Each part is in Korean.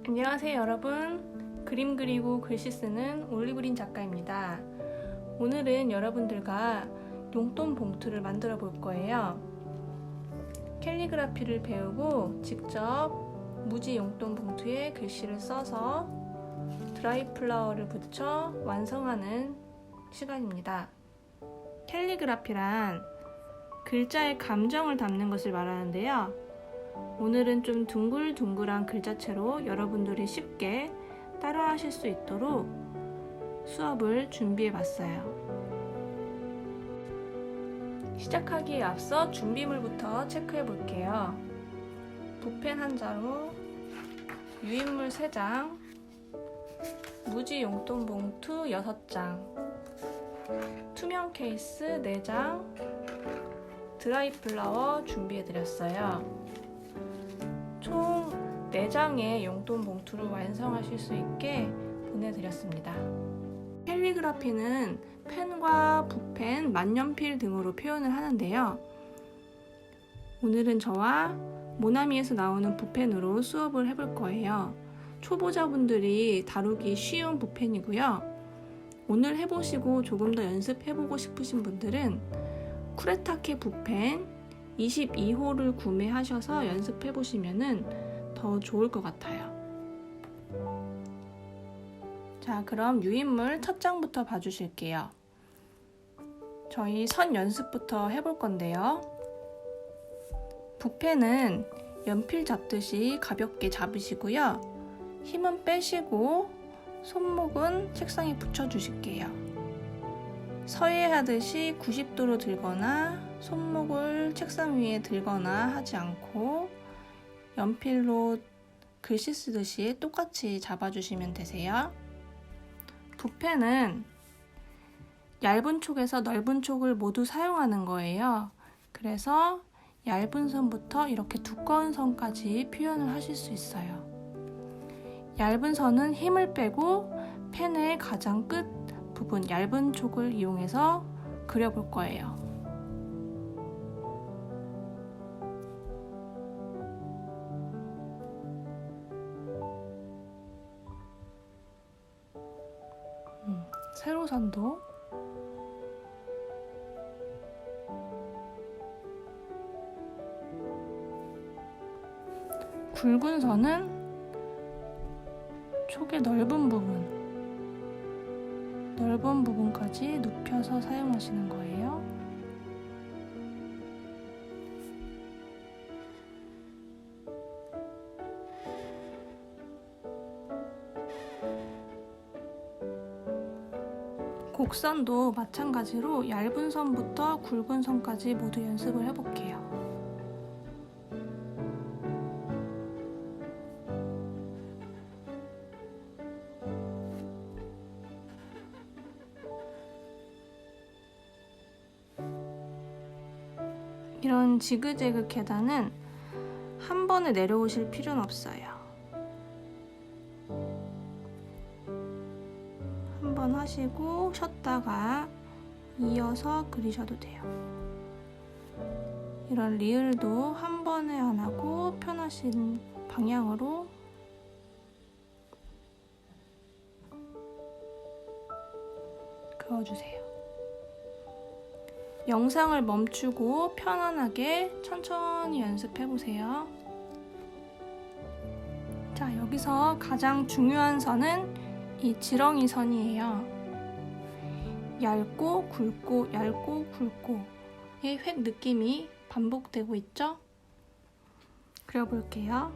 안녕하세요 여러분. 그림 그리고 글씨 쓰는 올리브린 작가입니다. 오늘은 여러분들과 용돈 봉투를 만들어 볼 거예요. 캘리그라피를 배우고 직접 무지 용돈 봉투에 글씨를 써서 드라이 플라워를 붙여 완성하는 시간입니다. 캘리그라피란 글자의 감정을 담는 것을 말하는데요. 오늘은 좀 둥글둥글한 글자체로 여러분들이 쉽게 따라하실 수 있도록 수업을 준비해 봤어요. 시작하기에 앞서 준비물부터 체크해 볼게요. 붓펜 한 자루, 유인물 3장, 무지 용돈 봉투 6장, 투명 케이스 4장, 드라이 플라워 준비해 드렸어요. 총 4장의 용돈 봉투를 완성하실 수 있게 보내드렸습니다. 캘리그라피는 펜과 붓펜, 만년필 등으로 표현을 하는데요. 오늘은 저와 모나미에서 나오는 붓펜으로 수업을 해볼 거예요. 초보자분들이 다루기 쉬운 붓펜이고요. 오늘 해보시고 조금 더 연습해보고 싶으신 분들은 쿠레타케 붓펜 22호를 구매하셔서 연습해보시면 더 좋을 것 같아요. 자, 그럼 유인물 첫 장부터 봐주실게요. 저희 선 연습부터 해볼 건데요. 붓펜은 연필 잡듯이 가볍게 잡으시고요. 힘은 빼시고 손목은 책상에 붙여주실게요. 서예하듯이 90도로 들거나 손목을 책상 위에 들거나 하지 않고 연필로 글씨 쓰듯이 똑같이 잡아주시면 되세요. 붓펜은 얇은 촉에서 넓은 촉을 모두 사용하는 거예요. 그래서 얇은 선부터 이렇게 두꺼운 선까지 표현을 하실 수 있어요. 얇은 선은 힘을 빼고 펜의 가장 끝 부분 얇은 촉을 이용해서 그려볼 거예요. 세로선도 굵은 선은 촉의 넓은 부분까지 눕혀서 사용하시는 거예요. 곡선도 마찬가지로 얇은 선부터 굵은 선까지 모두 연습을 해볼게요. 이런 지그재그 계단은 한 번에 내려오실 필요는 없어요. 한 번 하시고 쉬었다가 이어서 그리셔도 돼요. 이런 리을도 한 번에 안 하고 편하신 방향으로 그어주세요. 영상을 멈추고 편안하게 천천히 연습해보세요. 자, 여기서 가장 중요한 선은 이 지렁이 선이에요. 얇고 굵고 얇고 굵고의 획 느낌이 반복되고 있죠? 그려볼게요.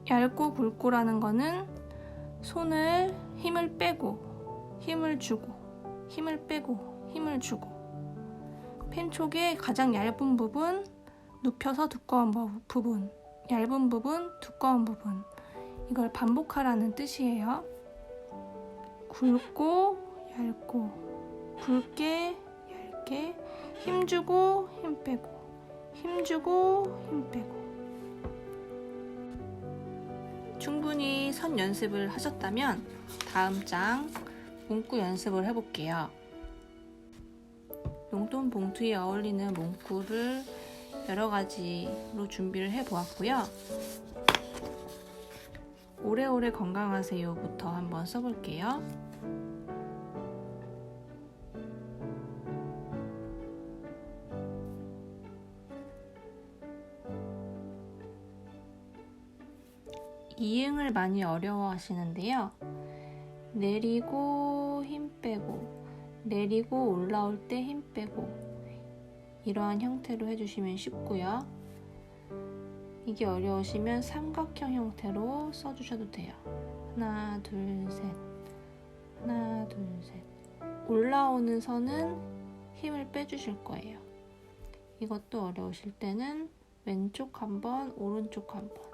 얇고 굵고라는 거는 손을 힘을 빼고 힘을 주고 힘을 빼고 힘을 주고 펜촉의 가장 얇은 부분 눕혀서 두꺼운 부분 얇은 부분 두꺼운 부분 이걸 반복하라는 뜻이에요. 굵고 얇고 굵게 얇게 힘주고 힘 빼고 힘주고 힘 빼고 충분히 선 연습을 하셨다면 다음 장 문구 연습을 해볼게요. 용돈 봉투에 어울리는 문구를 여러 가지로 준비를 해보았고요. 오래오래 건강하세요부터 한번 써볼게요. 이응을 많이 어려워하시는데요. 내리고 힘 빼고, 내리고 올라올 때 힘 빼고, 이러한 형태로 해주시면 쉽고요. 이게 어려우시면 삼각형 형태로 써주셔도 돼요. 하나, 둘, 셋. 하나, 둘, 셋. 올라오는 선은 힘을 빼주실 거예요. 이것도 어려우실 때는 왼쪽 한 번, 오른쪽 한 번,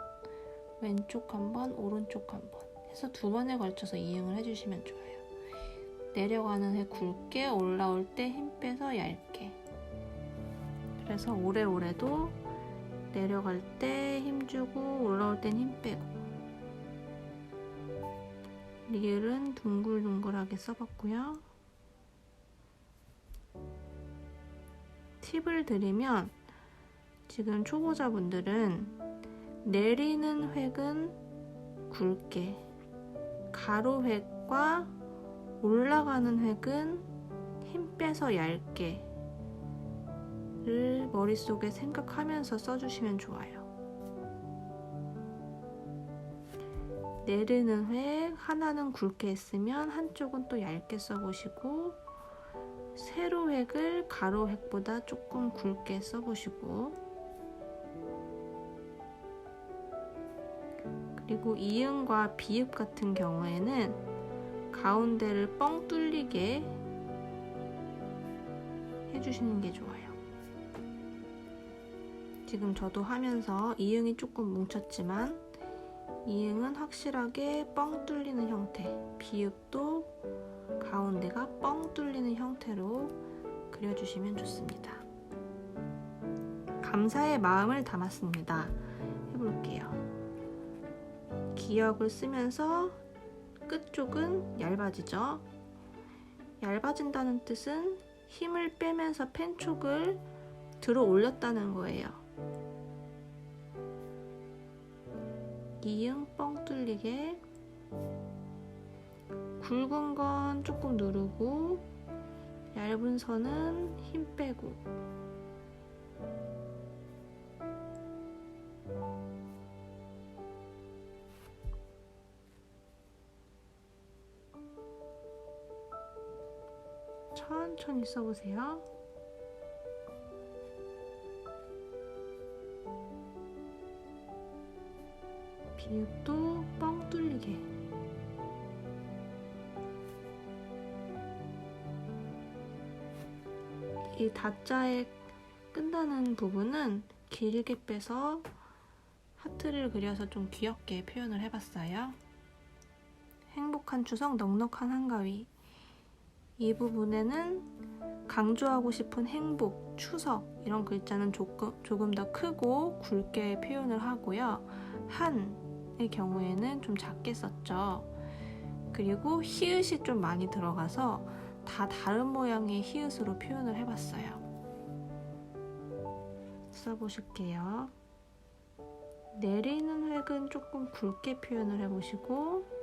왼쪽 한 번, 오른쪽 한 번 해서 2번에 걸쳐서 이응을 해주시면 좋아요. 내려가는 해 굵게, 올라올 때 힘 빼서 얇게. 그래서 오래오래도 내려갈 때 힘주고 올라올 땐 힘 빼고. 리을은 둥글둥글하게 써봤고요. 팁을 드리면 지금 초보자분들은 내리는 획은 굵게, 가로 획과 올라가는 획은 힘 빼서 얇게 를 머릿속에 생각하면서 써주시면 좋아요. 내리는 획 하나는 굵게 했으면 한쪽은 또 얇게 써보시고, 세로 획을 가로 획보다 조금 굵게 써보시고, 그리고 이응과 비읍 같은 경우에는 가운데를 뻥 뚫리게 해주시는 게 좋아요. 지금 저도 하면서 이응이 조금 뭉쳤지만 이응은 확실하게 뻥 뚫리는 형태, 비읍도 가운데가 뻥 뚫리는 형태로 그려주시면 좋습니다. 감사의 마음을 담았습니다. 해볼게요. 기역을 쓰면서 끝쪽은 얇아지죠. 얇아진다는 뜻은 힘을 빼면서 펜촉을 들어 올렸다는 거예요. 이응 뻥 뚫리게, 굵은 건 조금 누르고 얇은 선은 힘 빼고, 천천히 써보세요. 비읍도 뻥 뚫리게. 이 다자에 끝나는 부분은 길게 빼서 하트를 그려서 좀 귀엽게 표현을 해봤어요. 행복한 추석 넉넉한 한가위. 이 부분에는 강조하고 싶은 행복, 추석 이런 글자는 조금 더 크고 굵게 표현을 하고요. 한의 경우에는 좀 작게 썼죠. 그리고 히읗이 좀 많이 들어가서 다 다른 모양의 히읗으로 표현을 해봤어요. 써보실게요. 내리는 획은 조금 굵게 표현을 해보시고,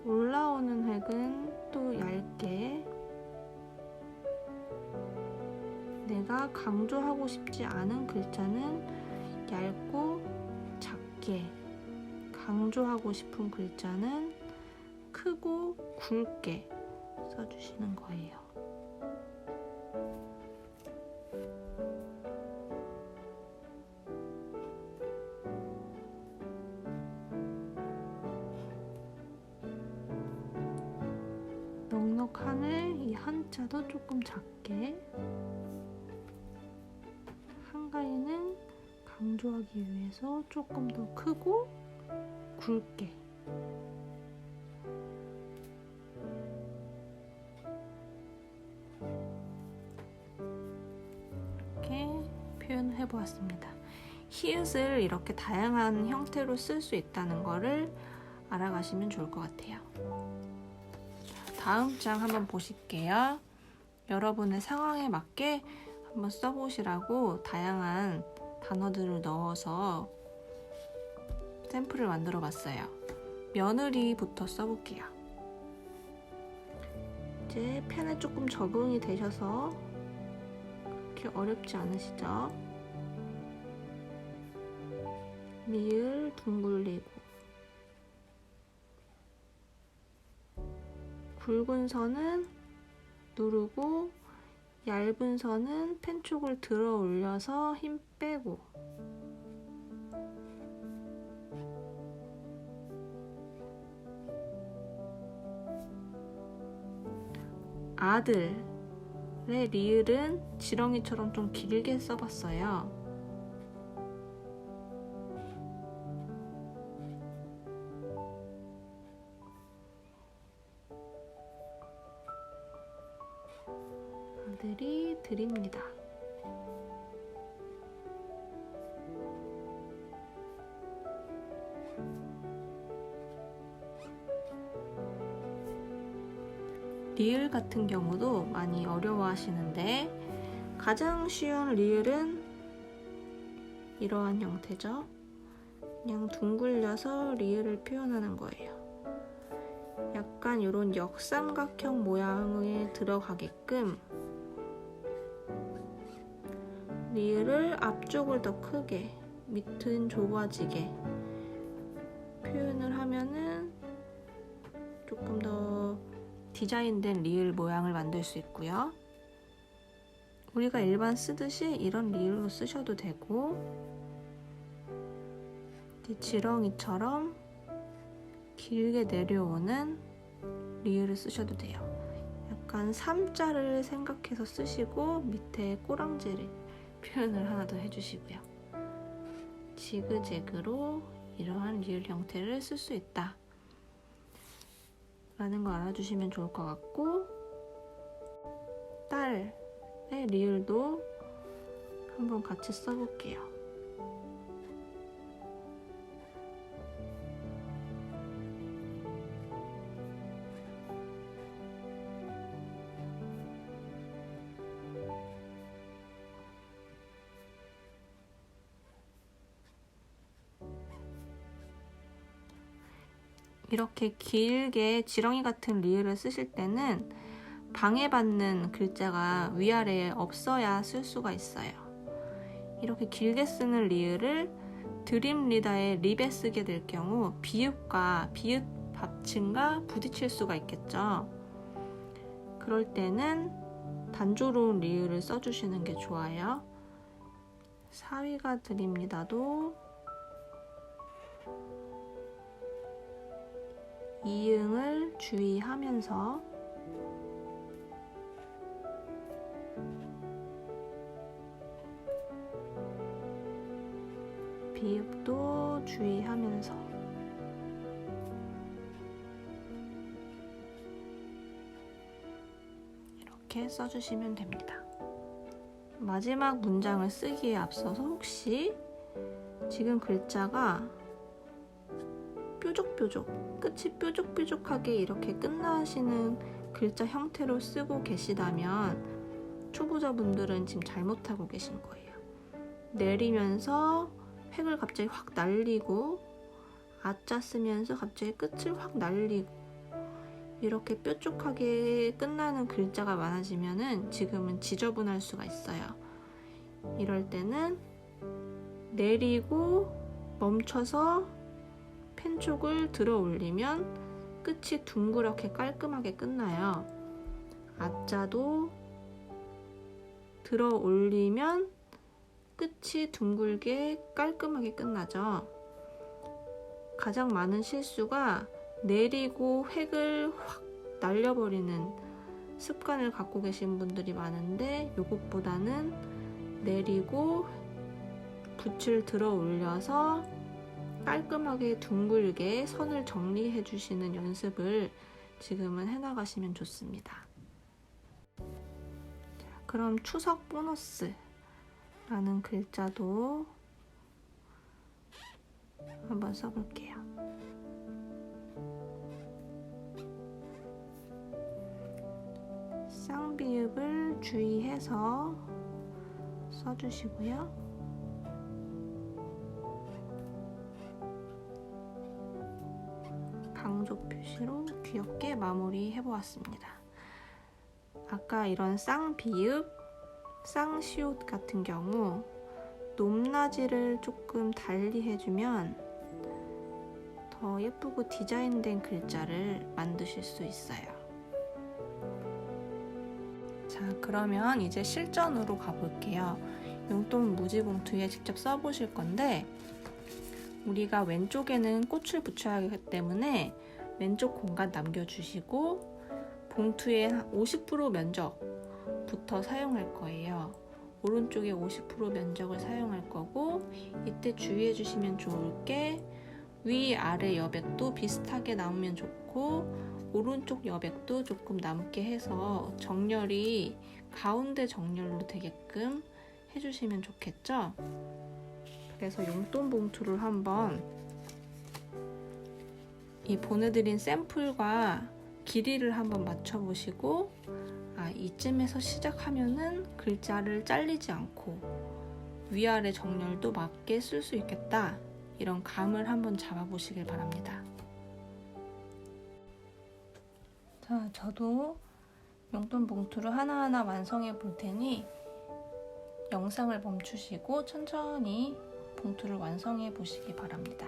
올라오는 획은 또 얇게, 내가 강조하고 싶지 않은 글자는 얇고 작게, 강조하고 싶은 글자는 크고 굵게 써주시는 거예요. 넉넉한을 이 한자도 조금 작게, 한가위는 강조하기 위해서 조금 더 크고 굵게. 이렇게 표현해 보았습니다. 히읗을 이렇게 다양한 형태로 쓸 수 있다는 거를 알아가시면 좋을 것 같아요. 다음 장 한번 보실게요. 여러분의 상황에 맞게 한번 써보시라고 다양한 단어들을 넣어서 샘플을 만들어 봤어요. 며느리부터 써볼게요. 이제 펜에 조금 적응이 되셔서 그렇게 어렵지 않으시죠? 리을 둥글리고 굵은 선은 누르고 얇은 선은 펜촉을 들어 올려서 힘 빼고 아들의 리을은 지렁이처럼 좀 길게 써봤어요. 아들이 드립니다. 리을 같은 경우도 많이 어려워하시는데 가장 쉬운 리을은 이러한 형태죠. 그냥 둥글려서 리을을 표현하는 거예요. 약간 이런 역삼각형 모양에 들어가게끔 리을을 앞쪽을 더 크게, 밑은 좁아지게 표현을 하면은 조금 더 디자인된 리을 모양을 만들 수 있고요. 우리가 일반 쓰듯이 이런 리을로 쓰셔도 되고 지렁이처럼 길게 내려오는 리을을 쓰셔도 돼요. 약간 3자를 생각해서 쓰시고 밑에 꼬랑지를 표현을 하나 더 해주시고요. 지그재그로 이러한 리을 형태를 쓸 수 있다 라는 거 알아주시면 좋을 것 같고, 딸의 리을도 한번 같이 써볼게요. 이렇게 길게 지렁이 같은 리을을 쓰실 때는 방해받는 글자가 위아래에 없어야 쓸 수가 있어요. 이렇게 길게 쓰는 리을을 드림리다의 립에 쓰게 될 경우 비읍과 비읍 받침과 부딪힐 수가 있겠죠. 그럴 때는 단조로운 리을을 써주시는 게 좋아요. 사위가 드립니다도 이응을 주의하면서 비읍도 주의하면서 이렇게 써주시면 됩니다. 마지막 문장을 쓰기에 앞서서 혹시 지금 글자가 뾰족뾰족, 끝이 뾰족뾰족하게 이렇게 끝나시는 글자 형태로 쓰고 계시다면 초보자분들은 지금 잘못하고 계신 거예요. 내리면서 획을 갑자기 확 날리고 아자 쓰면서 갑자기 끝을 확 날리고 이렇게 뾰족하게 끝나는 글자가 많아지면은 지금은 지저분할 수가 있어요. 이럴 때는 내리고 멈춰서 펜촉을 들어 올리면 끝이 둥그렇게 깔끔하게 끝나요. 아자도 들어 올리면 끝이 둥글게 깔끔하게 끝나죠. 가장 많은 실수가 내리고 획을 확 날려버리는 습관을 갖고 계신 분들이 많은데 이것보다는 내리고 붓을 들어 올려서 깔끔하게 둥글게 선을 정리해 주시는 연습을 지금은 해나가시면 좋습니다. 자, 그럼 추석 보너스 라는 글자도 한번 써볼게요. 쌍비읍을 주의해서 써주시고요. 강조 표시로 귀엽게 마무리 해보았습니다. 아까 이런 쌍비읍, 쌍시옷 같은 경우 높낮이를 조금 달리 해주면 더 예쁘고 디자인된 글자를 만드실 수 있어요. 자, 그러면 이제 실전으로 가볼게요. 용돈 무지봉투에 직접 써보실 건데 우리가 왼쪽에는 꽃을 붙여야 하기 때문에 왼쪽 공간 남겨주시고 봉투의 50% 면적부터 사용할 거예요. 오른쪽에 50% 면적을 사용할 거고 이때 주의해 주시면 좋을 게 위아래 여백도 비슷하게 남으면 좋고 오른쪽 여백도 조금 남게 해서 정렬이 가운데 정렬로 되게끔 해주시면 좋겠죠? 그래서 용돈 봉투를 한번 이 보내드린 샘플과 길이를 한번 맞춰보시고 이쯤에서 시작하면은 글자를 잘리지 않고 위아래 정렬도 맞게 쓸 수 있겠다, 이런 감을 한번 잡아보시길 바랍니다. 자, 저도 용돈 봉투를 하나하나 완성해 볼 테니 영상을 멈추시고 천천히 봉투를 완성해 보시기 바랍니다.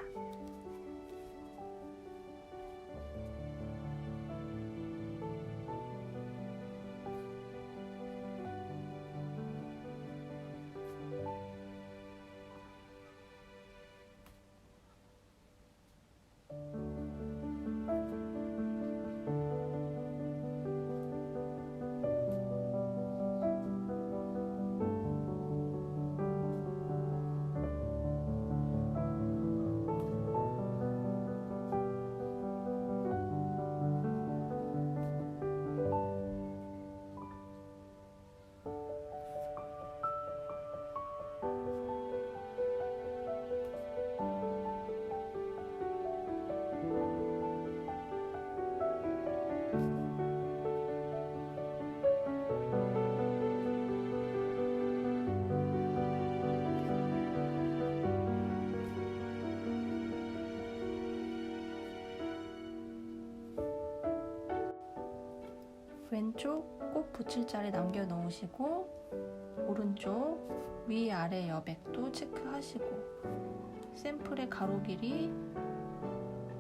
왼쪽 꼭 붙일 자리 남겨 놓으시고 오른쪽 위아래 여백도 체크하시고 샘플의 가로 길이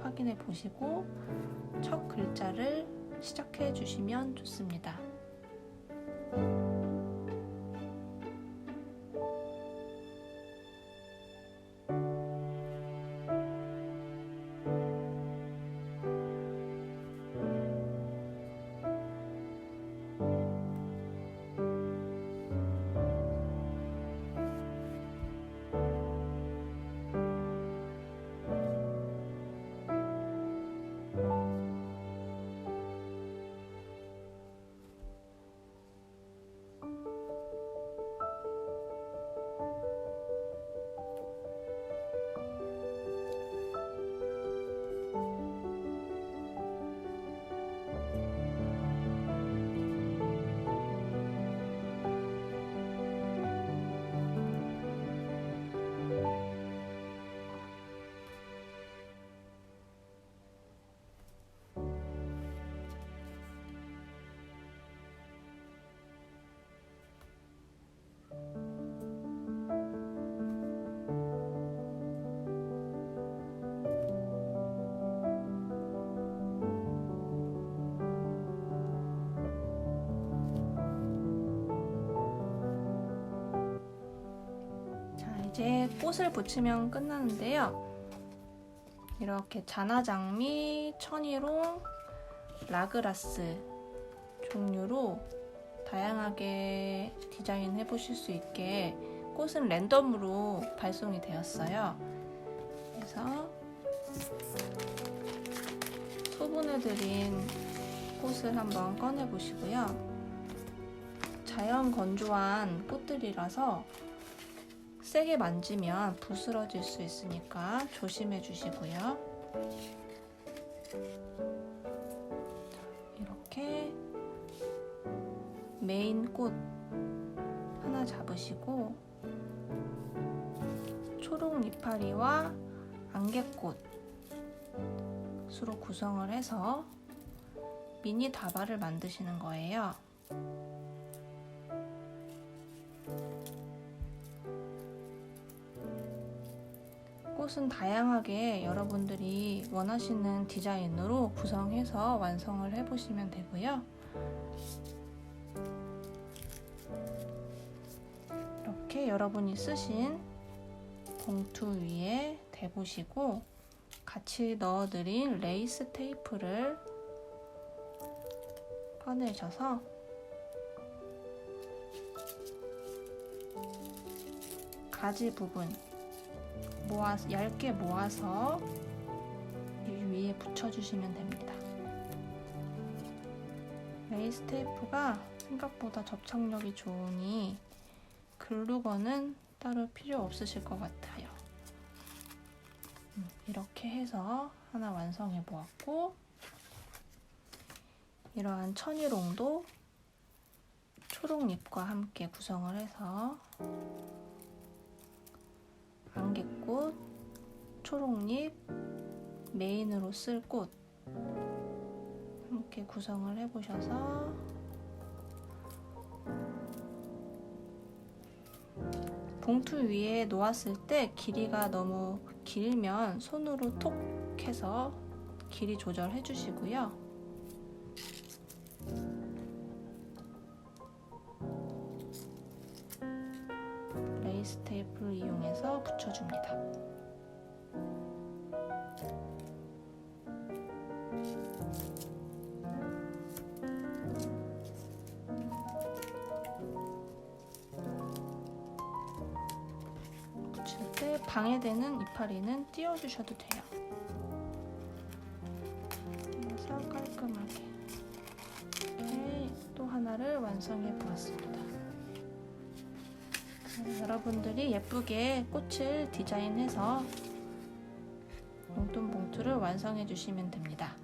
확인해 보시고 첫 글자를 시작해 주시면 좋습니다. 이제 꽃을 붙이면 끝나는데요. 이렇게 자나장미, 천이롱, 라그라스 종류로 다양하게 디자인해 보실 수 있게 꽃은 랜덤으로 발송이 되었어요. 그래서 소분해드린 꽃을 한번 꺼내 보시고요. 자연 건조한 꽃들이라서 세게 만지면 부스러질 수 있으니까 조심해 주시고요. 이렇게 메인 꽃 하나 잡으시고 초록 이파리와 안개꽃으로 구성을 해서 미니 다발을 만드시는 거예요. 꽃은 다양하게 여러분들이 원하시는 디자인으로 구성해서 완성을 해보시면 되고요. 이렇게 여러분이 쓰신 봉투 위에 대보시고 같이 넣어드린 레이스 테이프를 꺼내셔서 가지 부분 얇게 모아서 이 위에 붙여주시면 됩니다. 레이스 테이프가 생각보다 접착력이 좋으니 글루건은 따로 필요 없으실 것 같아요. 이렇게 해서 하나 완성해 보았고, 이러한 천일홍도 초록잎과 함께 구성을 해서 안개꽃, 초록잎, 메인으로 쓸 꽃 함께 구성을 해보셔서 봉투 위에 놓았을 때 길이가 너무 길면 손으로 톡 해서 길이 조절해 주시고요. 레이스 테이프를 이용해서 붙여줍니다. 붙일 때 방해되는 이파리는 띄워주셔도 돼요. 그래서 깔끔하게 이렇게 또 하나를 완성해 보았습니다. 여러분들이 예쁘게 꽃을 디자인해서 용돈 봉투를 완성해 주시면 됩니다.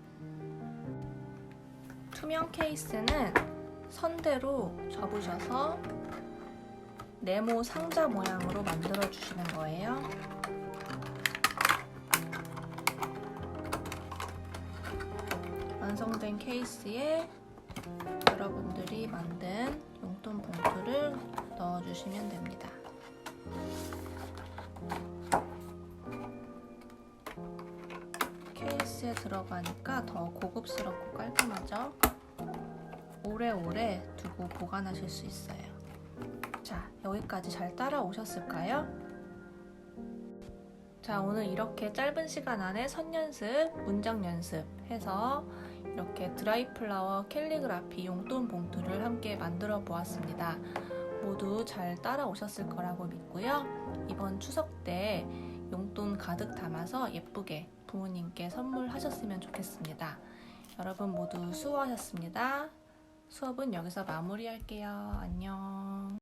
투명 케이스는 선대로 접으셔서 네모 상자 모양으로 만들어 주시는 거예요. 완성된 케이스에 여러분들이 만든 용돈 봉투를 넣어주시면 됩니다. 케이스에 들어가니까 더 고급스럽고 깔끔하죠? 오래오래 두고 보관하실 수 있어요. 자, 여기까지 잘 따라오셨을까요? 자, 오늘 이렇게 짧은 시간 안에 선 연습, 문장 연습 해서 이렇게 드라이 플라워 캘리그라피 용돈 봉투를 함께 만들어 보았습니다. 모두 잘 따라오셨을 거라고 믿고요. 이번 추석 때 용돈 가득 담아서 예쁘게 부모님께 선물하셨으면 좋겠습니다. 여러분 모두 수고하셨습니다. 수업은 여기서 마무리할게요. 안녕.